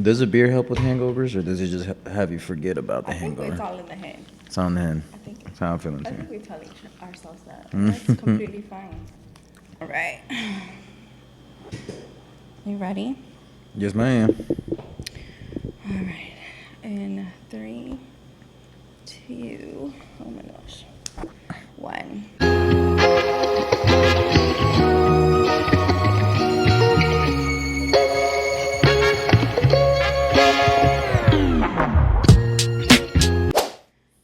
Does a beer help with hangovers, or does it just have you forget about the I think hangover? it's all in the head. It's on the hand. I think. That's how I'm feeling I too. think we tell ourselves that. That's completely fine. All right. You ready? Yes, ma'am. All right. In 3, 2. Oh my gosh. 1.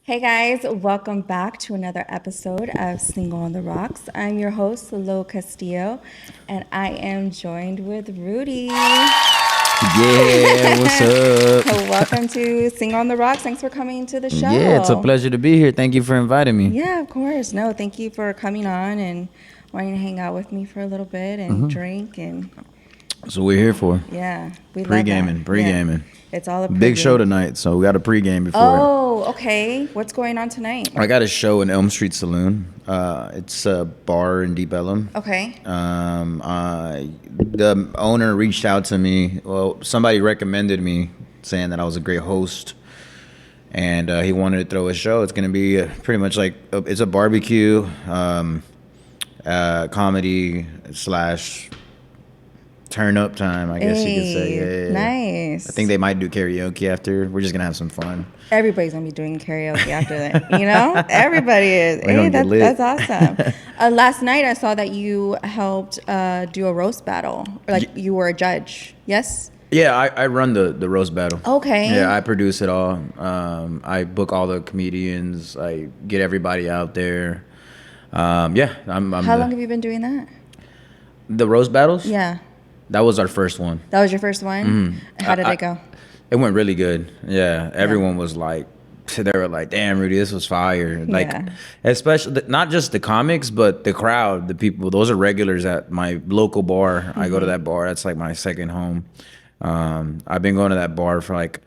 Hey guys, welcome back to another episode of Single on the Rocks. I'm your host, Locastillo, and I am joined with Rudy. Yeah, what's up? So welcome to Single on the Rocks. Thanks for coming to the show. Yeah, it's a pleasure to be here. Thank you for inviting me. Yeah, of course. No, thank you for coming on and wanting to hang out with me for a little bit and drink and That's what we're here for. yeah, we love Pre-gaming, that. pre-gaming. Yeah. It's all a Big pregame. show tonight, so we got a pre-game before. Oh, okay. What's going on tonight? I got a show in Elm Street Saloon. It's a bar in Deep Ellum. Okay. The owner reached out to me. Well, somebody recommended me, saying that I was a great host, and he wanted to throw a show. It's going to be pretty much like it's a barbecue, comedy slash turn up time, I guess you could say. Yeah. Nice. I think they might do karaoke after. We're just gonna have some fun. Everybody's gonna be doing karaoke after that. You know, everybody is. We're gonna get lit. That's awesome. Last night I saw that you helped do a roast battle. Like you were a judge. Yes. Yeah, I run the roast battle. Okay. Yeah, I produce it all. I book all the comedians. I get everybody out there. Yeah, I'm How long have you been doing that? the roast battles? Yeah. That was our first one. That was your first one? Mm-hmm. How did it go? It went really good. Yeah, everyone was like, they were like, "Damn, Rudy, this was fire!" Like, Yeah. especially not just the comics, but the crowd, the people. Those are regulars at my local bar. I go to that bar. That's like my second home. I've been going to that bar for like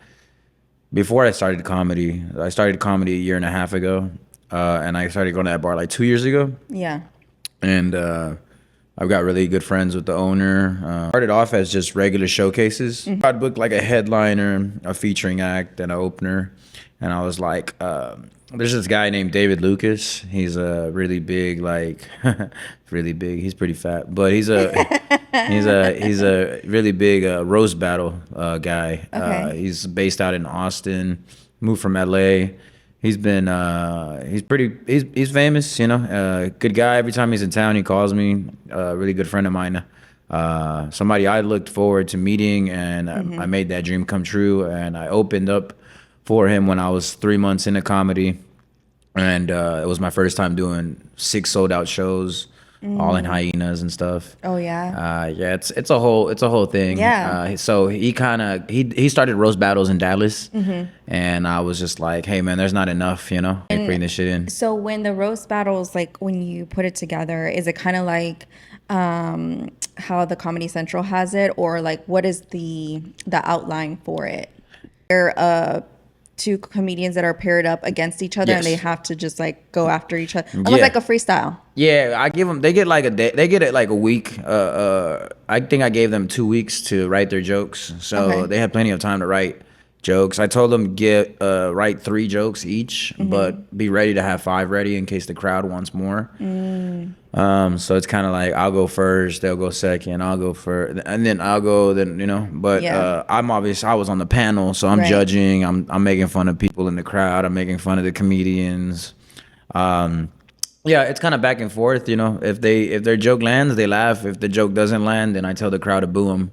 before I started comedy. I started comedy a year and a half ago, and I started going to that bar like 2 years ago. Yeah. And I've got really good friends with the owner. Started off as just regular showcases. I'd book like a headliner, a featuring act, and an opener. And I was like, there's this guy named David Lucas. He's a really big, like, really big. He's pretty fat, but he's a he's a really big roast battle guy. Okay. He's based out in Austin. Moved from LA. He's been he's famous, you know, good guy. Every time he's in town, he calls me. Really good friend of mine. Somebody I looked forward to meeting, and I made that dream come true. And I opened up for him when I was 3 months into comedy, and it was my first time doing 6 sold out shows, all in hyenas and stuff. Oh yeah. Yeah, it's a whole thing. Yeah. So he started roast battles in Dallas, and I was just like, hey man, there's not enough, you know, bring this shit in. So when the roast battles, like when you put it together, is it kind of like how the Comedy Central has it, or like what is the outline for it? They're two comedians that are paired up against each other, Yes. and they have to just like go after each other, almost like a freestyle. Yeah, I give them. They get like a day. They get it like a week. I think I gave them 2 weeks to write their jokes, so Okay. they had plenty of time to write jokes. I told them write 3 jokes each, but be ready to have 5 ready in case the crowd wants more. So it's kind of like I'll go first, they'll go second, I'll go first, and then I'll go. Then you know, but Yeah. I was on the panel, so I'm Right. judging. I'm making fun of people in the crowd. I'm making fun of the comedians. Yeah, it's kind of back and forth, you know. If their joke lands, they laugh. If the joke doesn't land, then I tell the crowd to boo them.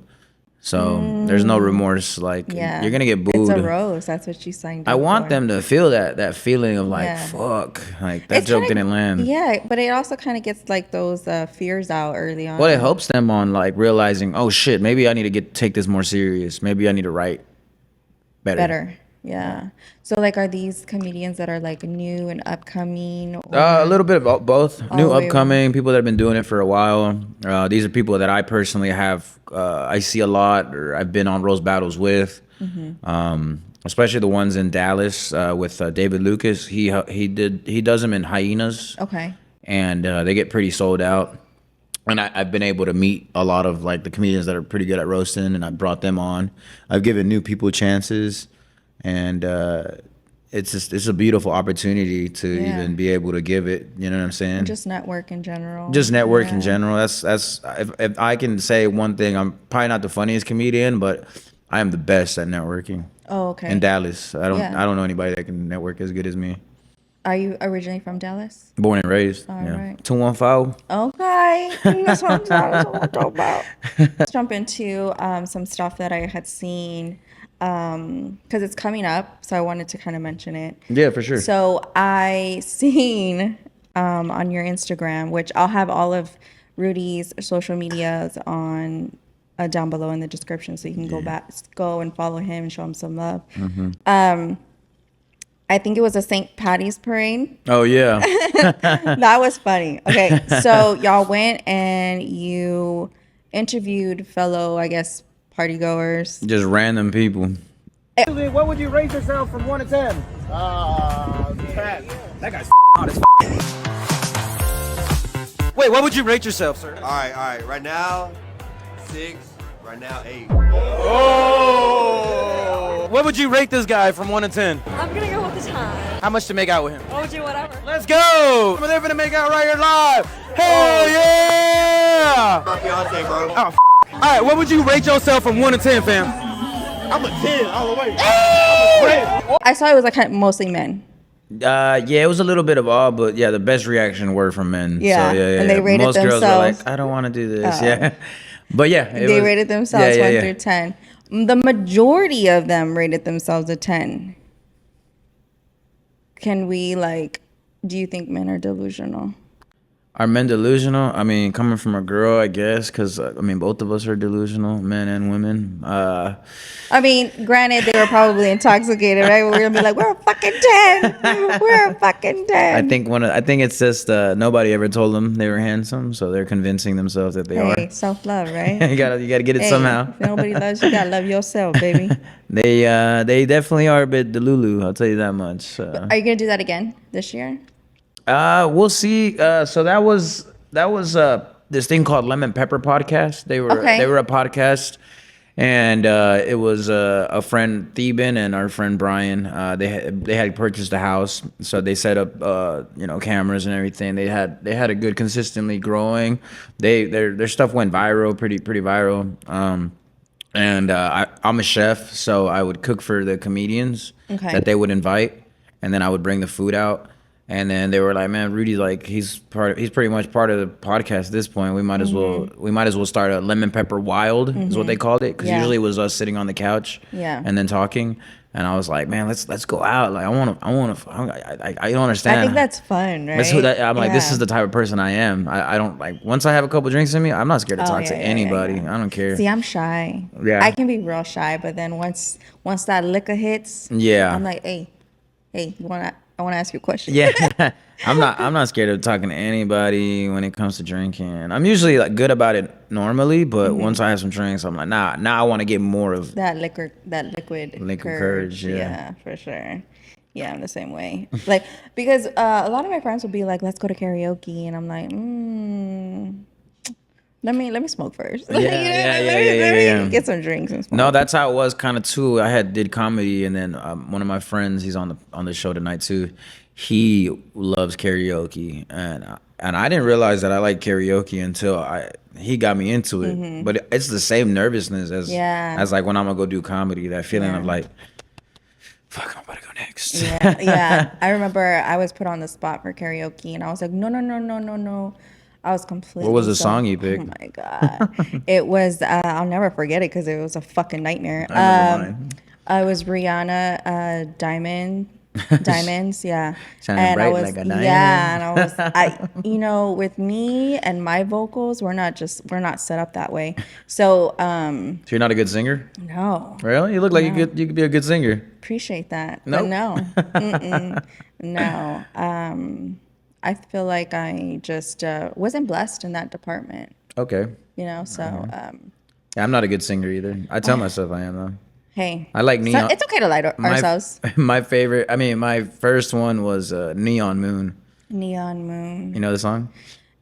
So there's no remorse. Like Yeah, you're gonna get booed. It's a roast. That's what you signed up I want for. them to feel that feeling of like, Yeah. fuck, like that It's joke kinda- didn't land. Yeah, but it also kind of gets like those fears out early on. Well, it helps them on like realizing, oh shit, maybe I need to take this more serious. Maybe I need to write better. Yeah. So like, are these comedians that are like new and upcoming? Or A little bit of both. New the way upcoming people that have been doing it for a while. These are people that I personally have. I see a lot, or I've been on roast battles with. Especially the ones in Dallas with David Lucas. He does them in hyenas, Okay. and they get pretty sold out. And I've been able to meet a lot of like the comedians that are pretty good at roasting, and I brought them on. I've given new people chances, and it's a beautiful opportunity to even be able to give it. You know what I'm saying? And just network in general. Just network in general. That's if I can say one thing, I'm probably not the funniest comedian, but I am the best at networking. Oh, okay. In Dallas, I don't know anybody that can network as good as me. Are you originally from Dallas? Born and raised. All yeah. right. 215. Okay. That's what I'm talking about. Let's jump into some stuff that I had seen because it's coming up, so I wanted to kind of mention it. Yeah, for sure. So I seen on your Instagram, which I'll have all of Rudy's social medias on down below in the description, so you can go and follow him and show him some love. I think it was a St. Patty's parade. Oh yeah. That was funny. Okay, so y'all went and you interviewed fellow, I guess, party goers. Just random people. What would you rate yourself from 1 to 10? 10. That guy's hot as Wait, what would you rate yourself, sir? All right. Right now, 6. Right now, 8. Oh! What would you rate this guy from 1 to 10? I'm gonna go with the time. How much to make out with him? I would do whatever. Let's go! They're gonna make out right here live. Hell yeah! My fiance, bro. Oh, all right, what would you rate yourself from 1 to 10, fam? I'm a 10 all the way. I saw it was like mostly men. Yeah, it was a little bit of all, but yeah, the best reaction were from men. Yeah, so, and they rated most girls were themselves. like, I don't want to do this. Yeah, but yeah, They rated themselves 1 through 10. The majority of them rated themselves a 10. Can we do you think men are delusional? Are men delusional? I mean, coming from a girl, I guess, because I mean, both of us are delusional, men and women. I mean, granted, they were probably intoxicated, right? We're gonna be like, we're a fucking 10. We're a fucking 10. I think it's just nobody ever told them they were handsome, so they're convincing themselves that they are. Self-love, right? you gotta get it somehow. If nobody loves you, gotta love yourself, baby. They definitely are a bit delulu. I'll tell you that much. Are you gonna do that again this year? We'll see. So that was this thing called Lemon Pepper Podcast. They were a podcast, and it was a friend Theban and our friend Brian. They had purchased a house, so they set up cameras and everything. They had a good consistently growing. Their stuff went viral, pretty viral. And I'm a chef, so I would cook for the comedians that they would invite, and then I would bring the food out. And then they were like, "Man, Rudy's like he's pretty much part of the podcast at this point. We might as well start a Lemon Pepper Wild is what they called it, because usually it was us sitting on the couch and then talking." And I was like, "Man, let's go out. Like I don't understand. I think that's fun, right? I'm like, this is the type of person I am. I don't like once I have a couple drinks in me, I'm not scared to talk to anybody. I don't care. See, I'm shy. Yeah, I can be real shy, but then once that liquor hits, I'm like, hey, I want to ask you a question. Yeah, I'm not scared of talking to anybody when it comes to drinking. I'm usually like good about it normally, but once I have some drinks, I'm like, nah. Now I want to get more of that liquid courage. Yeah, for sure. Yeah, I'm the same way. Like because a lot of my friends will be like, "Let's go to karaoke," and I'm like, Let me smoke first. Let me get some drinks and smoke. No, that's how it was kind of too. I did comedy, and then one of my friends, he's on the show tonight too. He loves karaoke, and I didn't realize that I like karaoke until he got me into it. But it's the same nervousness as like when I'm gonna go do comedy. That feeling of like, fuck, I'm about to go next. Yeah. I remember I was put on the spot for karaoke, and I was like, no. I was completely. What was the song you picked? Oh my god! It was. I'll never forget it because it was a fucking nightmare. It was Rihanna, Diamonds. Yeah. Shining bright like a diamond. Yeah, and with me and my vocals, we're not set up that way. So. So you're not a good singer? No. Really? You look like you could be a good singer. Appreciate that. Nope. But no. No. I feel like I just wasn't blessed in that department. Okay. So. Yeah, I'm not a good singer either. I tell myself I am though. Hey. I like Neon. So it's okay to lie to ourselves. My first one was Neon Moon. Neon Moon. You know the song?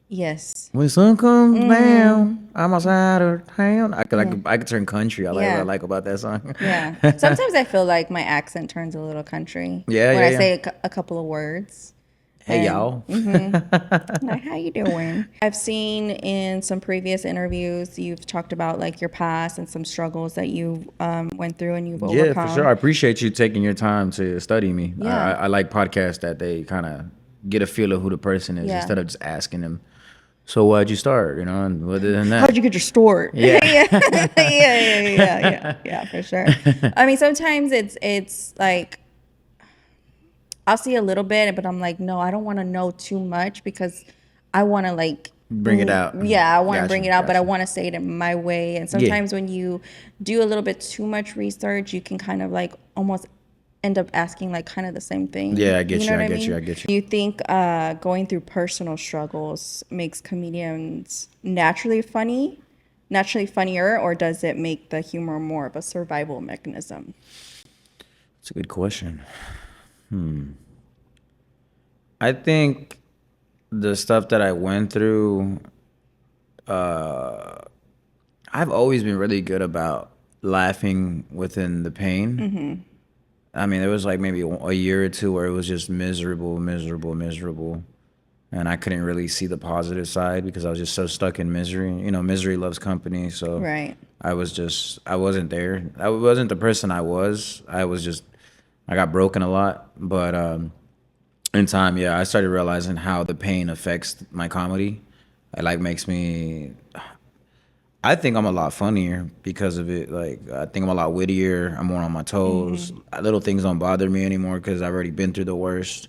Yes. When sun comes down, I'm outside of town. I could turn country. I like what I Yeah. like about that song. Yeah. Sometimes I feel like my accent turns a little country. Yeah, when yeah, I yeah. say a couple of words. Hey And y'all. like, how you doing? I've seen in some previous interviews you've talked about like your past and some struggles that you went through and you've Yeah, for overcome. sure. I appreciate you taking your time to study me. Yeah. I like podcasts that they kind of get a feel of who the person is Yeah. instead of just asking them, so why'd you start? You know, and other than that. How'd you get your start? Yeah. Yeah, for sure. I mean, sometimes it's like I'll see a little bit, but I'm like, no, I don't want to know too much because I want to like Bring it out. Yeah, I want to Gotcha, bring it out, but I gotcha. want to say it in my way. And Yeah. sometimes when you do a little bit too much research, you can kind of like almost end up asking like kind of the same thing. Yeah, I get you, know I what get you, mean? I get you. Do you think going through personal struggles makes comedians naturally funnier, or does it make the humor more of a survival mechanism? It's a good question. I think the stuff that I went through, I've always been really good about laughing within the pain. I mean, there was like maybe a year or two where it was just miserable, miserable, miserable. And I couldn't really see the positive side because I was just so stuck in misery. You know, misery loves company. So Right. I wasn't there. I wasn't the person I was. I got broken a lot. But in time, yeah, I started realizing how the pain affects my comedy. It like makes me, I think I'm a lot funnier because of it. Like, I think I'm a lot wittier. I'm more on my toes. Little things don't bother me anymore because I've already been through the worst.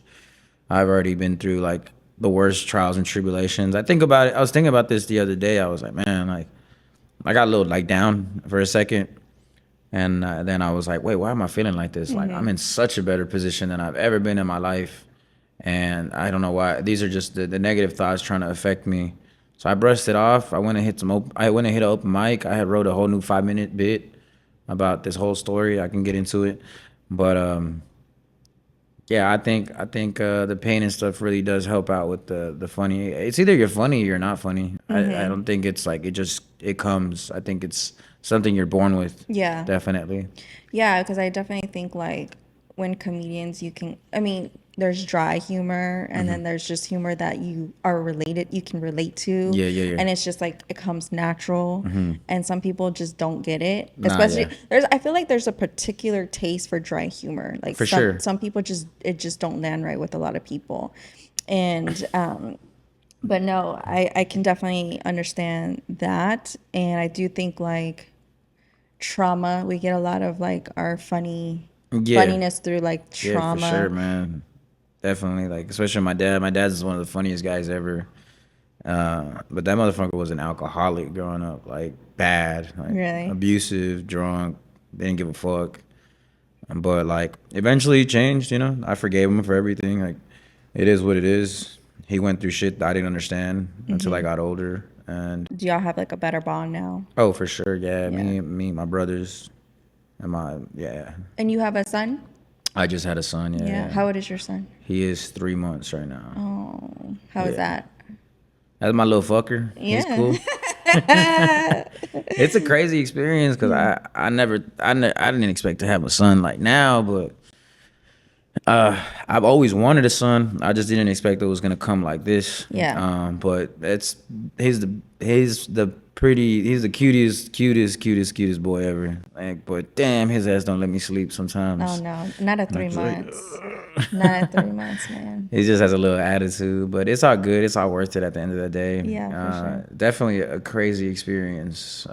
I've already been through like the worst trials and tribulations. I think about it. I was thinking about this the other day. I was like, man, like I got a little like down for a second. And then I was like, wait, why am I feeling like this? Like, I'm in such a better position than I've ever been in my life. And I don't know why. These are just the negative thoughts trying to affect me. So I brushed it off. I went and hit an open mic. I had wrote a whole new 5-minute bit about this whole story. I can get into it. But yeah, I think the pain and stuff really does help out with the funny. It's either you're funny or you're not funny. I don't think it's like it comes. I think it's something you're born with. Yeah. Definitely. Yeah, because I definitely think like when comedians there's dry humor and then there's just humor that you can relate to. Yeah. And it's just like it comes natural. And some people just don't get it. Nah, Especially yeah. I feel like there's a particular taste for dry humor. Like For sure. some people just don't land right with a lot of people. And but no, I can definitely understand that. And I do think like trauma, we get a lot of like our funniness through like trauma. Yeah, for sure, man. Definitely, like especially my dad. My dad's one of the funniest guys ever. But that motherfucker was an alcoholic growing up, like bad, like Really? abusive, drunk, didn't give a fuck. But like eventually he changed, you know. I forgave him for everything. Like it is what it is. He went through shit that I didn't understand until I got older. And Do y'all have like a better bond now? oh, for sure, yeah. Yeah. Me, my brothers, and And you have a son? I just had a son. Yeah. How old is your son? He is 3 months right now. Oh, how is that? That's my little fucker. He's Yeah. cool. It's a crazy experience because I didn't expect to have a son like now, but I've always wanted a son. I just didn't expect it was gonna come like this. Yeah. But he's the cutest boy ever. Like, but damn, his ass don't let me sleep sometimes. Oh no, not at 3 Like, months. Not at 3 months, man. He just has a little attitude, but it's all good. It's all worth it at the end of the day. Yeah, for sure. Definitely a crazy experience.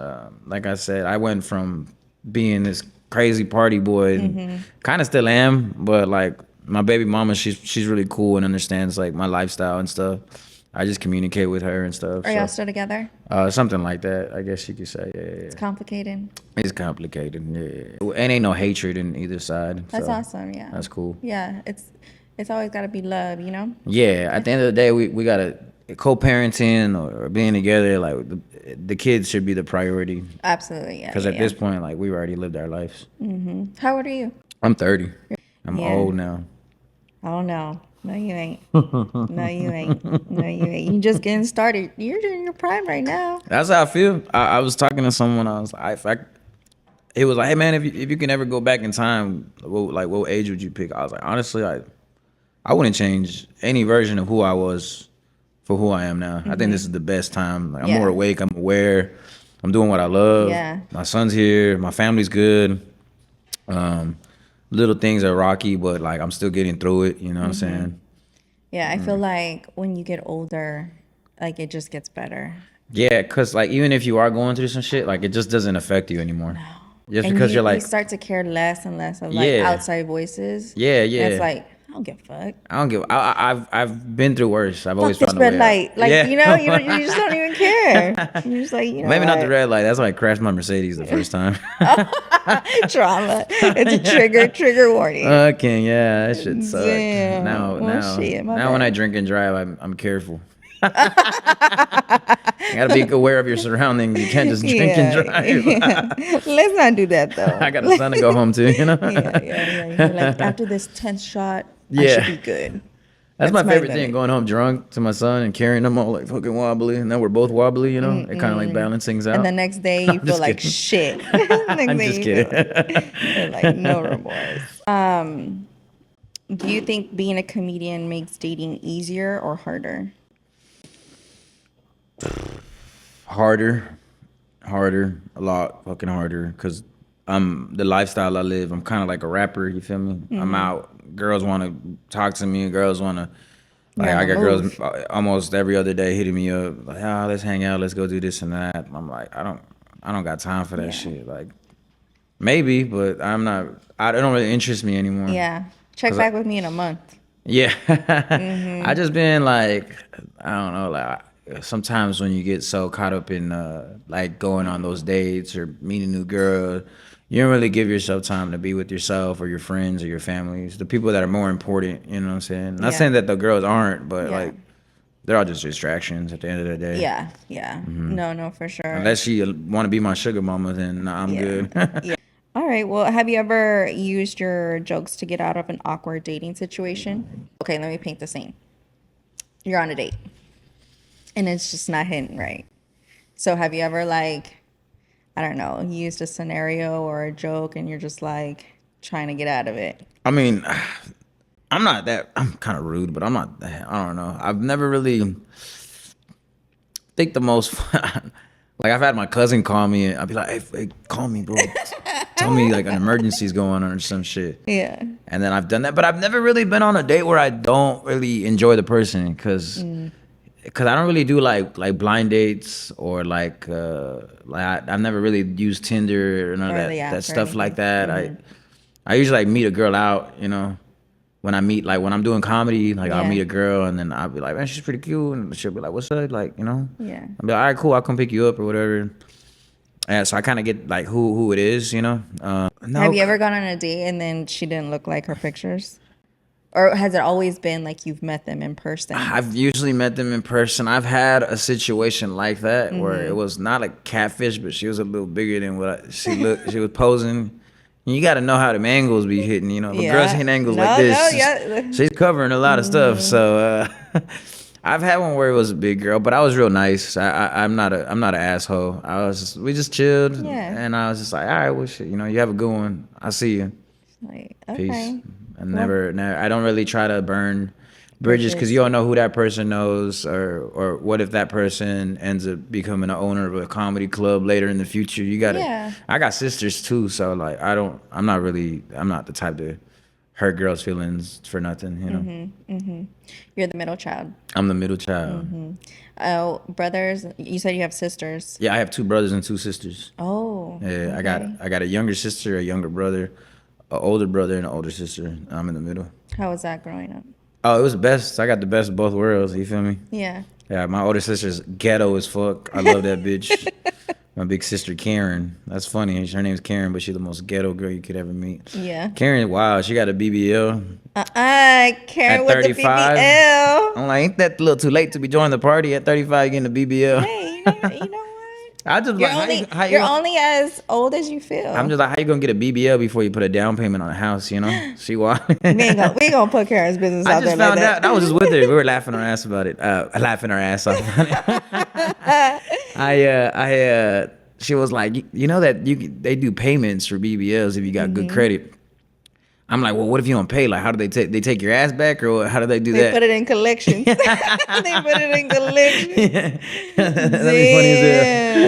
Like I said, I went from being this crazy party boy, and kind of still am, but like my baby mama, she's really cool and understands like my lifestyle and stuff. I just communicate with her and stuff. Are y'all still together? Something like that, I guess you could say. Yeah. It's complicated. It's complicated. Yeah. And ain't no hatred in either side. That's so awesome. Yeah. That's cool. Yeah, it's always got to be love, you know? Yeah, at the end of the day, we gotta co-parenting or being together. Like the kids should be the priority. Absolutely, yeah. Because at this point, like we've already lived our lives. How old are you? I'm 30. I'm Yeah. old now. Oh no. No, you ain't. No, you ain't. No, you ain't. You just getting started. You're in your prime right now. That's how I feel. I was talking to someone. I was like, it was like, hey man, if you can ever go back in time, what age would you pick? I was like, honestly, I wouldn't change any version of who I was for who I am now. I think this is the best time. Like, I'm more awake. I'm aware. I'm doing what I love. Yeah. My son's here. My family's good. Little things are rocky, but like I'm still getting through it. You know what I'm saying? Yeah, I feel like when you get older, like it just gets better. Yeah, cause like even if you are going through some shit, like it just doesn't affect you anymore. No. Just And because you are like, start to care less and less of like outside voices. Yeah, And yeah. it's like, I don't give a fuck. I don't give. I've been through worse. I've always Fuck this found a way red out. light. Like, Yeah. you know, you just don't even care. You're just like, you know Maybe not the what? red light. That's why I crashed my Mercedes the first time. Trauma. It's a trigger warning. Okay, yeah, that shit sucked. Damn. Now, Well, shit, my now when bad. I drink and drive, I'm careful. You gotta be aware of your surroundings. You can't just drink and drive. Let's not do that though. I got a son to go home to, you know? Yeah. You're like, after this 10th shot, I Yeah. should be good. That's my favorite limit. thing, going home drunk to my son and carrying him all like fucking wobbly. And then we're both wobbly, you know? It kind of like balance things out. And the next day you feel like kidding. shit. Next I'm day just you kidding. feel like no remorse. Do you think being a comedian makes dating easier or harder? Harder, a lot fucking harder, because the lifestyle I live, I'm kind of like a rapper, you feel me? I'm out, girls want to talk to me, girls want to, like, You're on I the got move. girls almost every other day hitting me up, like, let's hang out, let's go do this and that. I'm like, I don't got time for that shit. Like, maybe, but I don't really interest me anymore. Yeah. Check back with me in a month. Yeah. I just been like, I don't know, like sometimes when you get so caught up in like going on those dates or meeting new girls, you don't really give yourself time to be with yourself or your friends or your families, the people that are more important, you know what I'm saying? Not saying that the girls aren't, but like they're all just distractions at the end of the day. Yeah. No, for sure. Unless you want to be my sugar mama, then nah, I'm good. All right. Well, have you ever used your jokes to get out of an awkward dating situation? Okay, let me paint the scene. You're on a date, and it's just not hitting right. So, have you ever like, I don't know, used a scenario or a joke, and you're just like trying to get out of it? I mean, I'm kind of rude, but I'm not that, I don't know. I've never really think the most like I've had my cousin call me and I'd be like, hey, call me, bro. Tell me like an emergency's going on or some shit. Yeah. And then I've done that, but I've never really been on a date where I don't really enjoy the person because I don't really do like blind dates or like I've never really used Tinder or none of that stuff like that. I usually like meet a girl out, you know. When I'm doing comedy, like I'll meet a girl and then I'll be like, man, she's pretty cute, and she'll be like, what's up, like, you know? Yeah. I'll be like, all right, cool, I'll come pick you up or whatever. And so I kind of get like who it is, you know. No, Have you ever gone on a date and then she didn't look like her pictures? Or has it always been like you've met them in person? I've usually met them in person. I've had a situation like that where it was not a catfish, but she was a little bigger than what she looked. She was posing. You got to know how them angles be hitting, you know. If a girl's hitting angles like this, she's covering a lot of stuff. So I've had one where it was a big girl, but I was real nice. I'm not an asshole. We just chilled, and I was just like, all right, well, shit, you know, you have a good one. I'll see you. Like, Peace. okay. I never. I don't really try to burn bridges because you don't know who that person knows, or what if that person ends up becoming an owner of a comedy club later in the future. You gotta. I got sisters too, so like I'm not the type to hurt girls' feelings for nothing, you know. You're the middle child. I'm the middle child. Oh, brothers. You said you have sisters. Yeah, I have 2 brothers and 2 sisters. Oh. Yeah, okay. I got a younger sister, a younger brother, an older brother, and an older sister. I'm in the middle. How was that growing up? Oh, it was the best. I got the best of both worlds. You feel me? Yeah. Yeah, my older sister's ghetto as fuck. I love that bitch. My big sister Karen. That's funny. Her name's Karen, but she's the most ghetto girl you could ever meet. Yeah. Karen, wow, she got a BBL. Karen At with 35. the BBL. I'm like, ain't that a little too late to be joining the party at 35 getting a BBL? Hey, you know what? I just You're like only you're only as old as you feel. I'm just like, how you gonna get a BBL before you put a down payment on a house? You know, see why? we ain't gonna put Karen's business I out just there found like out. that. I was just with her. We were laughing our ass about it. Laughing our ass off. She was like, you know that they do payments for BBLs if you got good credit. I'm like, well, what if you don't pay? Like, how do they take your ass back, or how do they do They that? put it in collections. They put it in collections. That'd be funny as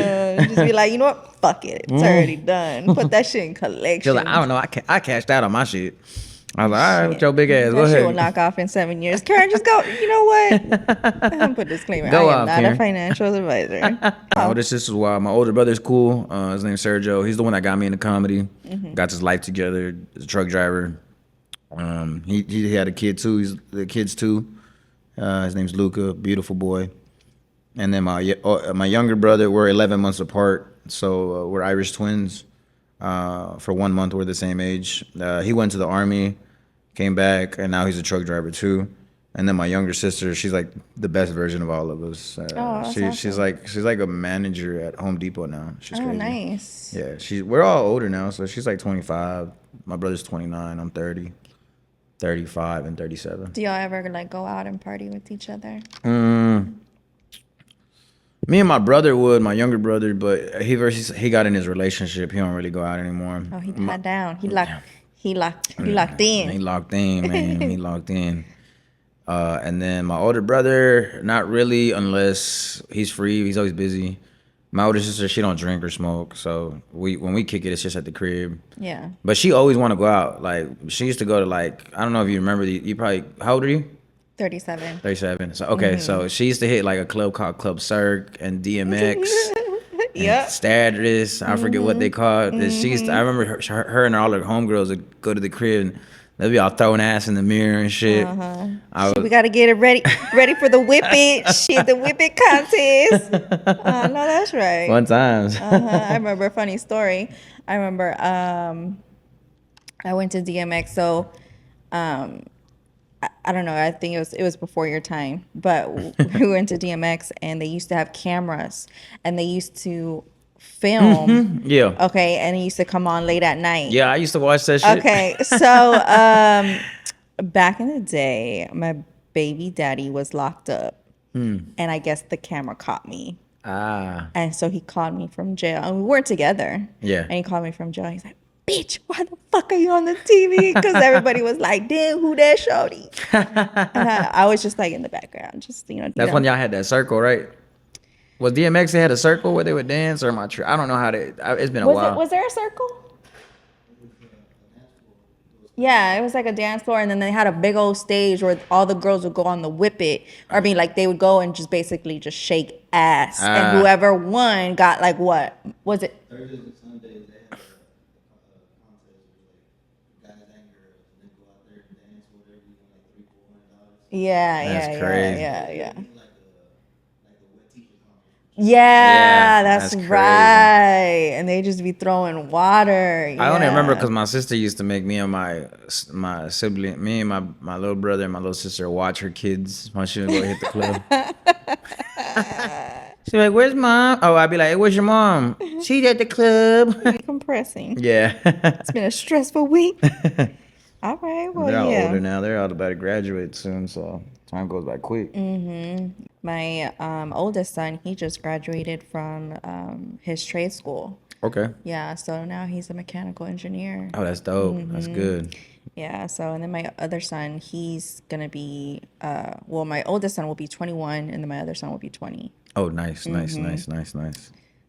hell. Just be like, you know what? Fuck it. It's already done. Put that shit in She's collections. like, I don't know. I cashed out on my shit. I was like, all right, with your big ass, That go shit will ahead. knock off in 7 years. Karen, just go. You know what? I'm gonna put disclaimer. Go I am off, not Karen. a financial advisor. My older sister's wild. My older brother's cool. His name's Sergio. He's the one that got me into comedy. Got his life together. He's a truck driver. He had a kid too. He's the kids too. His name's Luca. Beautiful boy. And then my younger brother, we're 11 months apart. So we're Irish twins. For 1 month, we're the same age. He went to the army, came back, and now he's a truck driver too. And then my younger sister, she's like the best version of all of us. She's like a manager at Home Depot now. She's crazy. Nice. Yeah, we're all older now, so she's like 25. My brother's 29. I'm 30, 35, and 37. Do y'all ever like go out and party with each other? Me and my brother would, my younger brother, but he got in his relationship. He don't really go out anymore. Oh, he tied down. He locked in. He locked in, man. He locked in. And then my older brother, not really, unless he's free. He's always busy. My older sister, she don't drink or smoke, so when we kick it, it's just at the crib. Yeah. But she always want to go out. Like she used to go to like, I don't know if you remember. You probably, how old are you? 37. 37. So okay, so she used to hit like a club called Club Cirque and DMX. Yep. Status, I forget what they call it. She used to, I remember her and all her homegirls would go to the crib and they'd be all throwing ass in the mirror and shit. We gotta get it ready for the whip it shit, the whip it contest. No, that's right. Fun times. I remember a funny story. I remember I went to DMX, so I don't know. I think it was before your time, but we went to DMX and they used to have cameras and they used to film. Yeah. Okay, and it used to come on late at night. Yeah, I used to watch that shit. Okay, so back in the day, my baby daddy was locked up, and I guess the camera caught me. And so he called me from jail, and we weren't together. Yeah. And he called me from jail. He's like, "Bitch, why the fuck are you on the TV?" Because everybody was like, "Damn, who that shorty?" And I was just like in the background, just That's when y'all had that circle, right? Was DMX they had a circle where they would dance, or am I true? I don't know how they. It's been a while. Was there a circle? Yeah, it was like a dance floor, and then they had a big old stage where all the girls would go on the whip it. Or I mean, like they would go and just basically just shake ass, and whoever won got like what was it? Thursdays and Sundays they have a contest where like guys and girls and they go out there and dance or whatever, you win like $300-$400. That's crazy. Yeah. Like the wet teacher competition. Yeah, that's that's crazy. right. And they just be throwing water. I only remember Yeah. because my sister used to make me and my sibling, me and my little brother and my little sister watch her kids when she would go hit the club. She'd be like, "Where's mom?" Oh, I'd be like, "Hey, where's your mom?" "She's at the club." Decompressing. Yeah. It's been a stressful week. All right, well, They're all yeah. older now. They're all about to graduate soon, so time goes by quick. My oldest son, he just graduated from his trade school. Okay. Yeah, so now he's a mechanical engineer. Oh, that's dope. That's good. Yeah, so and then my other son, he's gonna be well, my oldest son will be 21, and then my other son will be 20. Oh, nice.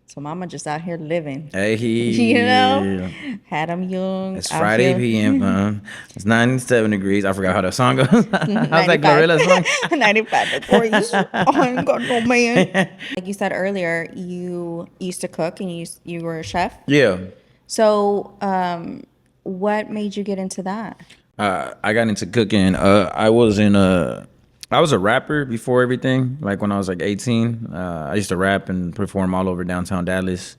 So mama just out here living. Hey, You know? Had him young. It's out Friday here. PM. It's 97 degrees. I forgot how that song goes. How's that 95. Gorilla song? 95 degrees. I ain't got no man. Like you said earlier, you used to cook and you were a chef. Yeah. So, what made you get into that? I got into cooking. I was a rapper before everything. Like when I was like 18, I used to rap and perform all over downtown Dallas.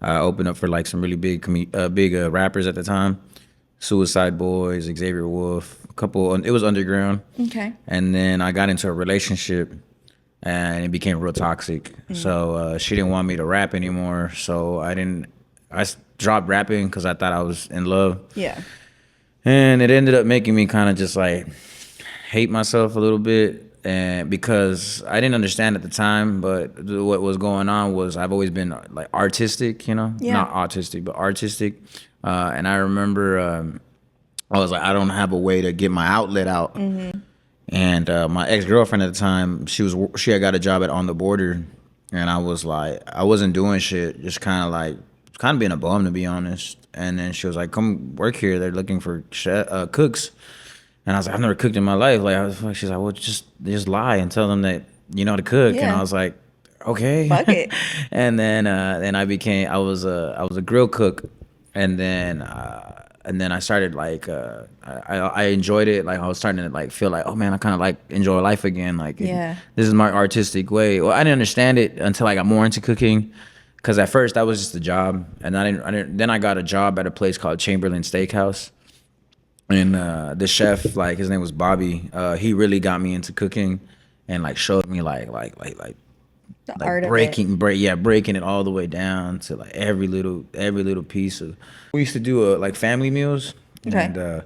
I opened up for like some really big rappers at the time. Suicide Boys, Xavier Wolf, a couple. It was underground. Okay. And then I got into a relationship and it became real toxic. So she didn't want me to rap anymore. So dropped rapping because I thought I was in love. Yeah. And it ended up making me kind of just like hate myself a little bit. And because I didn't understand at the time, but what was going on was I've always been like artistic, not autistic, but artistic. And I remember I was like, I don't have a way to get my outlet out. And my ex-girlfriend at the time, she had got a job at On the Border, and I was like, I wasn't doing shit, just kind of being a bum, to be honest. And then she was like, come work here. They're looking for cooks. And I was like, I've never cooked in my life. She's like, well, just lie and tell them that you know how to cook. And I was like, okay. Fuck it. And then I was a grill cook, and then I started like I enjoyed it. Like I was starting to like feel like, oh man, I kind of like enjoy life again. Like this is my artistic way. Well, I didn't understand it until I got more into cooking. Because at first that was just a job, and I didn't. Then I got a job at a place called Chamberlain Steakhouse, and the chef, like his name was Bobby. He really got me into cooking, and like showed me like breaking it all the way down to like every little piece of. We used to do like family meals, and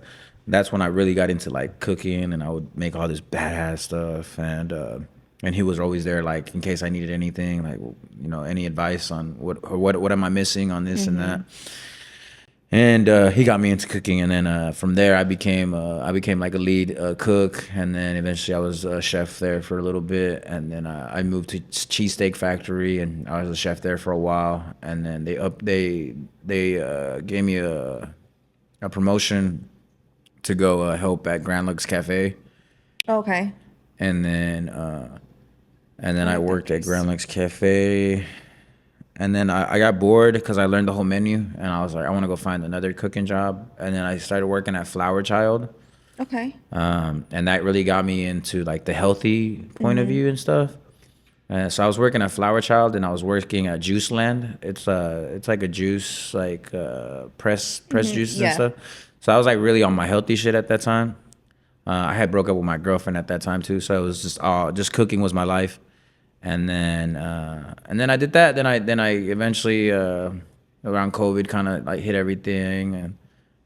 that's when I really got into like cooking, and I would make all this badass stuff, and he was always there, like in case I needed anything, like any advice on what am I missing on this and that. And he got me into cooking, and then from there I became like a lead cook, and then eventually I was a chef there for a little bit, and then I moved to Cheesesteak Factory, and I was a chef there for a while, and then they gave me a promotion to go help at Grand Lux Cafe. Okay. And then I worked at Grand Lux Cafe. And then I got bored because I learned the whole menu. And I was like, I want to go find another cooking job. And then I started working at Flower Child. Okay. And that really got me into like the healthy point of view and stuff. So I was working at Flower Child, and I was working at Juice Land. It's like a juice, like press juices and stuff. So I was like really on my healthy shit at that time. I had broke up with my girlfriend at that time too, so it was just cooking was my life. And then I did that. Then I eventually around COVID kind of like hit everything,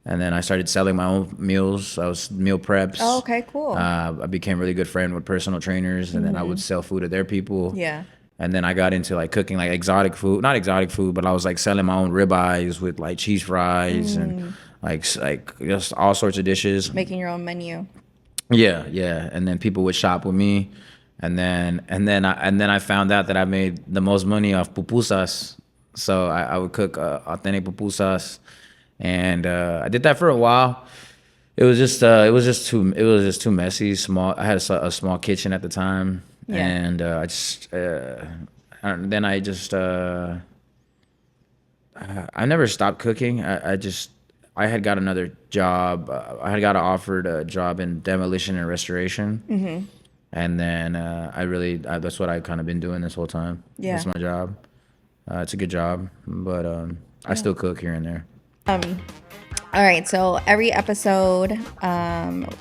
and then I started selling my own meals. I was meal preps. Oh, okay, cool. I became a really good friend with personal trainers, and then I would sell food to their people. Yeah. And then I got into like cooking like exotic food, not exotic food, but I was like selling my own ribeyes with like cheese fries and like just all sorts of dishes. Making your own menu. Yeah. And then people would shop with me, and then I found out that I made the most money off pupusas. So I would cook authentic pupusas, and I did that for a while. It was just too messy. Small. I had a small kitchen at the time, and I never stopped cooking. I had got another job. I had got offered a job in demolition and restoration. And then that's what I've kind of been doing this whole time. Yeah. That's my job. It's a good job, but I still cook here and there. All right, so every episode,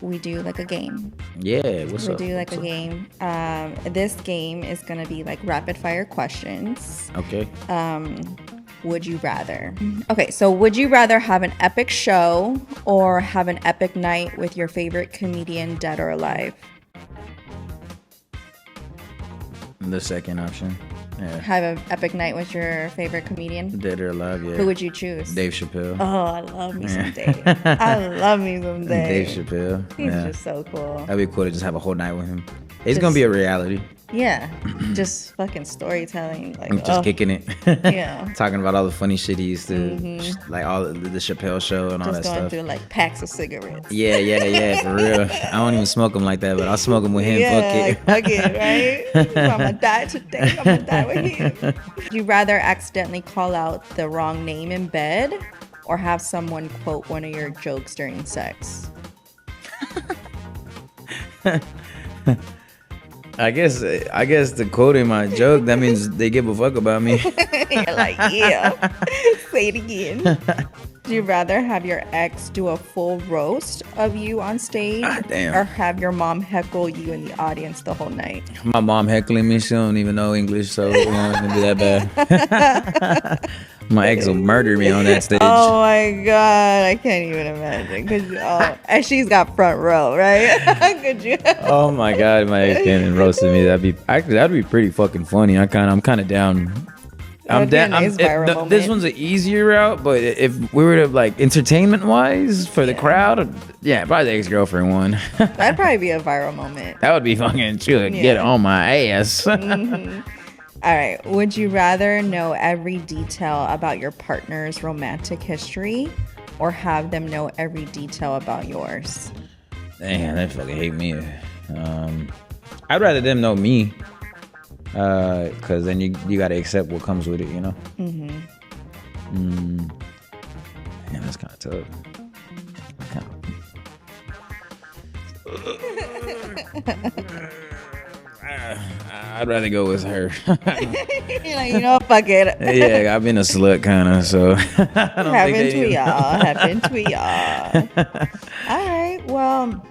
we do like a game. Yeah, what's up? We do like a game. This game is gonna be like rapid fire questions. Okay. Would you rather? Okay, so would you rather have an epic show or have an epic night with your favorite comedian, dead or alive? The second option. Yeah. Have an epic night with your favorite comedian? Dead or alive, yeah. Who would you choose? Dave Chappelle. Oh, I love me some Dave. I love me some Dave. Dave Chappelle. He's just so cool. That'd be cool to just have a whole night with him. It's gonna be a reality. Yeah, just fucking storytelling, like Just kicking it. Yeah. Talking about all the funny shit he used to, like all the Chappelle show and all just that going stuff. through like packs of cigarettes. Yeah, for real. I don't even smoke them like that, but I'll smoke them with him. Yeah, fuck it, right? I'm gonna die today. I'm gonna die with him. Would you rather accidentally call out the wrong name in bed, or have someone quote one of your jokes during sex? I guess the quoting my joke, that means they give a fuck about me. You're like, yeah. Say it again. Do you rather have your ex do a full roast of you on stage, damn. or have your mom heckle you in the audience the whole night? My mom heckling me. She don't even know English, so it's gonna be that bad. My ex will murder me on that stage. Oh my god, I can't even imagine. And she's got front row, right? Could you? Oh my god, my ex came and roasted me. That'd be pretty fucking funny. I'm kind of down. I'm That'd be a down. nice viral This moment. one's an easier route, but if we were to like entertainment wise for the crowd, yeah, probably the ex-girlfriend one. That'd probably be a viral moment. That would be fucking chill. Get on my ass. All right. Would you rather know every detail about your partner's romantic history, or have them know every detail about yours? Damn, they fucking hate me. I'd rather them know me, cause then you gotta accept what comes with it, you know. Yeah, that's kind of tough. I'd rather go with her. You're like, you know, fuck it. Yeah, I've been a slut kind of, so I don't think Happened they to do. y'all. Happened to y'all. All right. Well,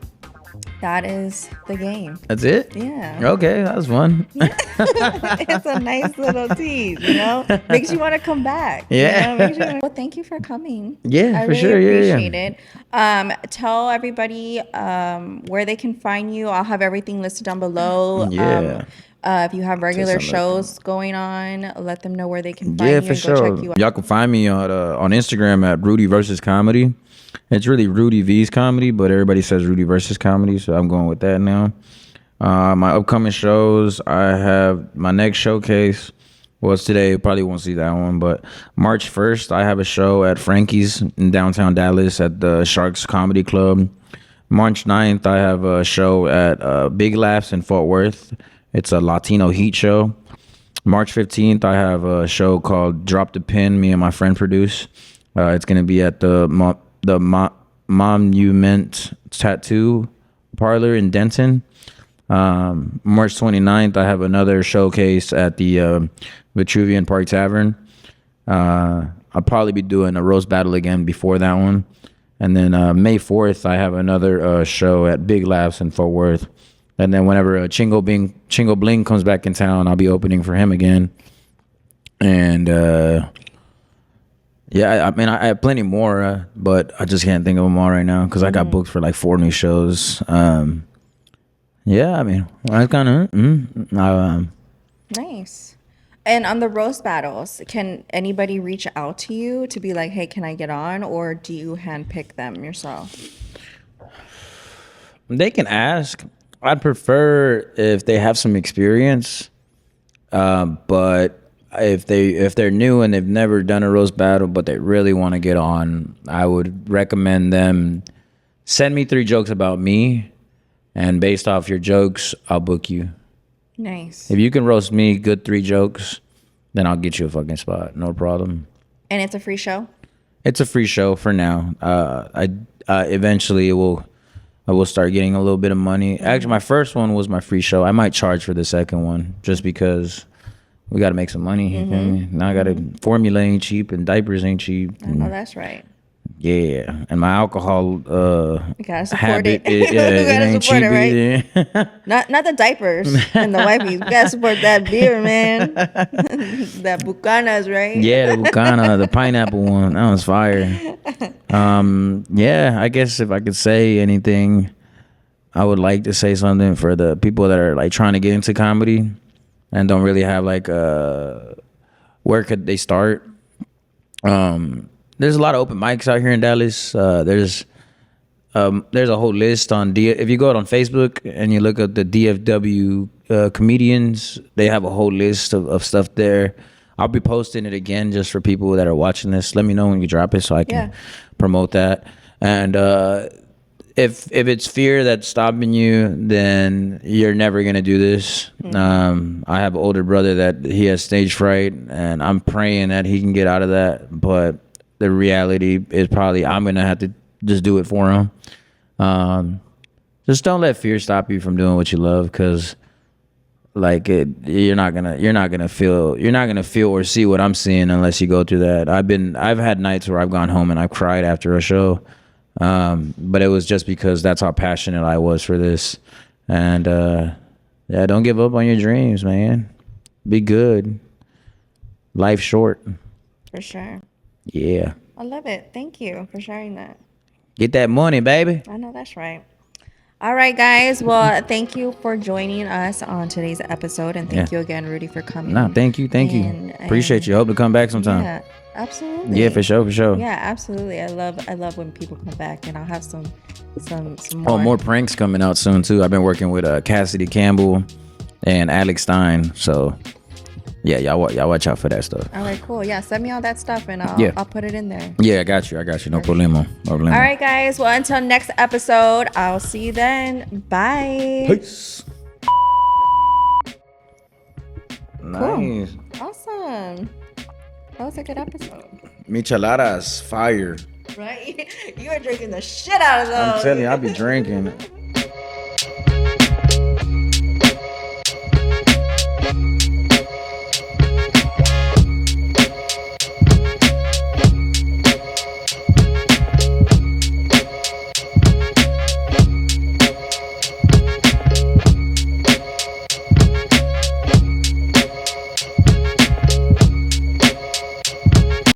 that is the game. That's it? Yeah. Okay, that was fun. It's a nice little tease, you know? Makes you want to come back. Yeah. You know? Well, thank you for coming. Yeah, I for really sure. Yeah, appreciate it. Tell everybody where they can find you. I'll have everything listed down below. Yeah. If you have regular something like shows going on, let them know where they can find Yeah, you for and go sure. check you out. Y'all can find me on Instagram at Rudy versus Comedy. It's really Rudy V's Comedy, but everybody says Rudy versus Comedy, so I'm going with that now. My upcoming shows, I have my next showcase. Well, it's today. You probably won't see that one, but March 1st, I have a show at Frankies in downtown Dallas at the Sharks Comedy Club. March 9th, I have a show at Big Laughs in Fort Worth. It's a Latino heat show. March 15th, I have a show called Drop the Pin, me and my friend produce. It's going to be at the Monument Tattoo Parlor in Denton. March 29th, I have another showcase at the Vitruvian Park Tavern. I'll probably be doing a roast battle again before that one. And then May 4th, I have another show at Big Laughs in Fort Worth. And then whenever Chingo Bling comes back in town, I'll be opening for him again. And yeah, I mean, I have plenty more, but I just can't think of them all right now because I got booked for like 4 new shows. Yeah, I mean, I kind of. Nice. And on the roast battles, can anybody reach out to you to be like, hey, can I get on? Or do you handpick them yourself? They can ask. I'd prefer if they have some experience, but if they're new and they've never done a roast battle but they really want to get on, I would recommend them send me 3 jokes about me, and based off your jokes, I'll book you. Nice. If you can roast me good 3 jokes, then I'll get you a fucking spot, no problem. And it's a free show? It's a free show for now. Eventually I will start getting a little bit of money. Actually, my first one was my free show. I might charge for the second one just because we got to make some money. You feel me? Now I got to formula ain't cheap and diapers ain't cheap. I know that's right. Yeah, and my alcohol You gotta support habit, it. it You gotta ain't support cheap it, right? either. Not the diapers and the wipes. You gotta support that beer, man. That Bucanas, right? Yeah, the Bucana, the pineapple one, that was fire. Yeah, I guess if I could say anything, I would like to say something for the people that are like trying to get into comedy and don't really have like where could they start. There's a lot of open mics out here in Dallas. There's a whole list on if you go out on Facebook and you look at the DFW comedians, they have a whole list of stuff there. I'll be posting it again just for people that are watching this. Let me know when you drop it so I can promote that. And if it's fear that's stopping you, then you're never gonna do this. I have an older brother that he has stage fright, and I'm praying that he can get out of that. But the reality is probably I'm gonna have to just do it for him. Just don't let fear stop you from doing what you love, because Like you're not gonna feel or see what I'm seeing unless you go through that. I've had nights where I've gone home and I've cried after a show, but it was just because that's how passionate I was for this. And yeah, don't give up on your dreams, man. Be good. Life's short. For sure. Yeah. I love it. Thank you for sharing that. Get that money, baby. I know that's right. All right, guys. Well, thank you for joining us on today's episode, and thank you again, Rudy, for coming. No, thank you. Appreciate you. Hope to come back sometime. Yeah, absolutely. Yeah, for sure. Yeah, absolutely. I love when people come back, and I'll have some more. Oh, more pranks coming out soon too. I've been working with Cassidy Campbell and Alex Stein. So yeah, y'all watch out for that stuff. All right, cool. Yeah, send me all that stuff, and I'll put it in there. Yeah, I got you. No problemo. All right, guys. Well, until next episode, I'll see you then. Bye. Peace. Nice. Awesome. That was a good episode. Micheladas, fire. Right? You are drinking the shit out of those. I'm telling you, I be drinking.